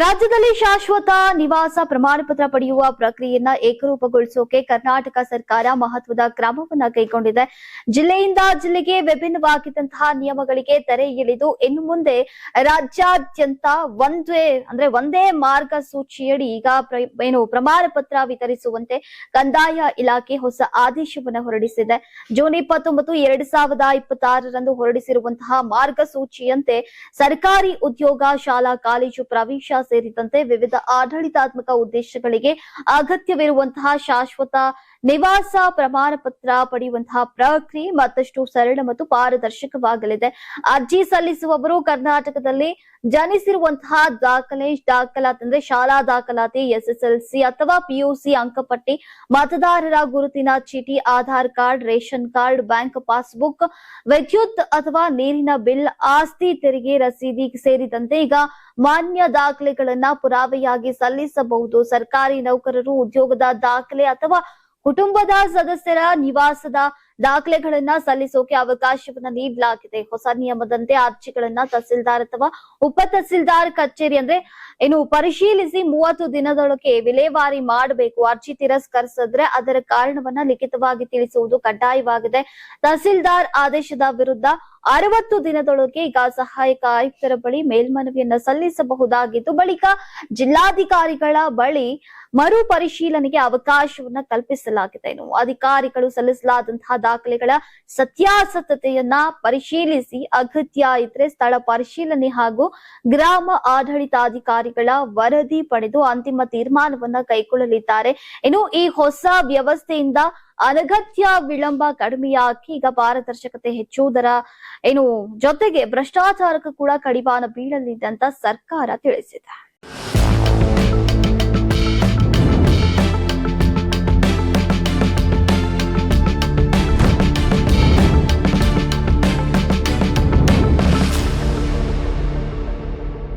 ರಾಜ್ಯದಲ್ಲಿ ಶಾಶ್ವತ ನಿವಾಸ ಪ್ರಮಾಣ ಪತ್ರ ಪಡೆಯುವ ಪ್ರಕ್ರಿಯೆಯನ್ನ ಏಕರೂಪಗೊಳಿಸೋಕೆ ಕರ್ನಾಟಕ ಸರ್ಕಾರ ಮಹತ್ವದ ಕ್ರಮವನ್ನ ಕೈಗೊಂಡಿದೆ. ಜಿಲ್ಲೆಯಿಂದ ಜಿಲ್ಲೆಗೆ ವಿಭಿನ್ನವಾಗಿದ್ದಂತಹ ನಿಯಮಗಳಿಗೆ ತೆರೆ ಎಳೆದು ಇನ್ನು ಮುಂದೆ ರಾಜ್ಯಾದ್ಯಂತ ಒಂದೇ ಮಾರ್ಗಸೂಚಿಯಡಿ ಈಗ ಪ್ರಮಾಣ ಪತ್ರ ವಿತರಿಸುವಂತೆ ಕಂದಾಯ ಇಲಾಖೆ ಹೊಸ ಆದೇಶವನ್ನು ಹೊರಡಿಸಿದೆ. ಜೂನ್ 29, 2026ರಂದು ಹೊರಡಿಸಿರುವಂತಹ ಮಾರ್ಗಸೂಚಿಯಂತೆ ಸರ್ಕಾರಿ ಉದ್ಯೋಗ, ಶಾಲಾ ಕಾಲೇಜು ಪ್ರವೇಶ ಸೇರಿದಂತೆ ವಿವಿಧ ಆಡಳಿತಾತ್ಮಕ ಉದ್ದೇಶಗಳಿಗೆ ಅಗತ್ಯವಿರುವಂತಹ ಶಾಶ್ವತ ನಿವಾಸ ಪ್ರಮಾಣ ಪತ್ರ ಪಡೆಯುವಂತಹ ಪ್ರಕ್ರಿಯೆ ಮತ್ತಷ್ಟು ಸರಳ ಮತ್ತು ಪಾರದರ್ಶಕವಾಗಲಿದೆ. ಅರ್ಜಿ ಸಲ್ಲಿಸುವವರು ಕರ್ನಾಟಕದಲ್ಲಿ ಜನಿಸಿರುವಂತಹ ದಾಖಲಾತಿ ಶಾಲಾ ದಾಖಲಾತಿ, SSLC ಅಥವಾ PUC ಅಂಕಪಟ್ಟಿ, ಮತದಾರರ ಗುರುತಿನ ಚೀಟಿ, Aadhaar card, ration card, bank passbook, ವಿದ್ಯುತ್ ಅಥವಾ ನೀರಿನ ಬಿಲ್, ಆಸ್ತಿ ತೆರಿಗೆ ರಸೀದಿ ಸೇರಿದಂತೆ ಈಗ ಮಾನ್ಯ ದಾಖಲೆಗಳನ್ನ ಪುರಾವೆಯಾಗಿ ಸಲ್ಲಿಸಬಹುದು. ಸರ್ಕಾರಿ ನೌಕರರು ಉದ್ಯೋಗದ ದಾಖಲೆ ಅಥವಾ ಕುಟುಂಬದ ಸದಸ್ಯರ ನಿವಾಸದ ದಾಖಲೆಗಳನ್ನ ಸಲ್ಲಿಸೋಕೆ ಅವಕಾಶವನ್ನ ನೀಡಲಾಗಿದೆ. ಹೊಸ ನಿಯಮದಂತೆ ಅರ್ಜಿಗಳನ್ನ ತಹಸೀಲ್ದಾರ್ ಅಥವಾ ಉಪ ತಹಸೀಲ್ದಾರ್ ಕಚೇರಿ ಪರಿಶೀಲಿಸಿ 30 ದಿನದೊಳಗೆ ವಿಲೇವಾರಿ ಮಾಡಬೇಕು. ಅರ್ಜಿ ತಿರಸ್ಕರಿಸಿದ್ರೆ ಅದರ ಕಾರಣವನ್ನ ಲಿಖಿತವಾಗಿ ತಿಳಿಸುವುದು ಕಡ್ಡಾಯವಾಗಿದೆ. ತಹಸೀಲ್ದಾರ್ ಆದೇಶದ ವಿರುದ್ಧ 60 ದಿನದೊಳಗೆ ಈಗ ಸಹಾಯಕ ಆಯುಕ್ತರ ಬಳಿ ಮೇಲ್ಮನವಿಯನ್ನ ಸಲ್ಲಿಸಬಹುದಾಗಿದ್ದು, ಬಳಿಕ ಜಿಲ್ಲಾಧಿಕಾರಿಗಳ ಬಳಿ ಮರು ಪರಿಶೀಲನೆಗೆ ಅವಕಾಶವನ್ನ ಕಲ್ಪಿಸಲಾಗಿದೆ. ಅಧಿಕಾರಿಗಳು ಸಲ್ಲಿಸಲಾದಂತಹ ದಾಖಲೆಗಳ ಸತ್ಯಾಸತ್ಯತೆಯನ್ನ ಪರಿಶೀಲಿಸಿ ಅಗತ್ಯ ಇದ್ರೆ ಸ್ಥಳ ಪರಿಶೀಲನೆ ಹಾಗೂ ಗ್ರಾಮ ಆಡಳಿತಾಧಿಕಾರಿಗಳ ವರದಿ ಪಡೆದು ಅಂತಿಮ ತೀರ್ಮಾನವನ್ನ ಕೈಗೊಳ್ಳಲಿದ್ದಾರೆ. ಈ ಹೊಸ ವ್ಯವಸ್ಥೆಯಿಂದ ಅನಗತ್ಯ ವಿಳಂಬ ಕಡಿಮೆಯಾಗಿ ಈಗ ಪಾರದರ್ಶಕತೆ ಹೆಚ್ಚುವುದರ ಜೊತೆಗೆ ಭ್ರಷ್ಟಾಚಾರಕ್ಕೂ ಕೂಡ ಕಡಿವಾಣ ಬೀಳಲಿದೆ ಅಂತ ಸರ್ಕಾರ ತಿಳಿಸಿದೆ.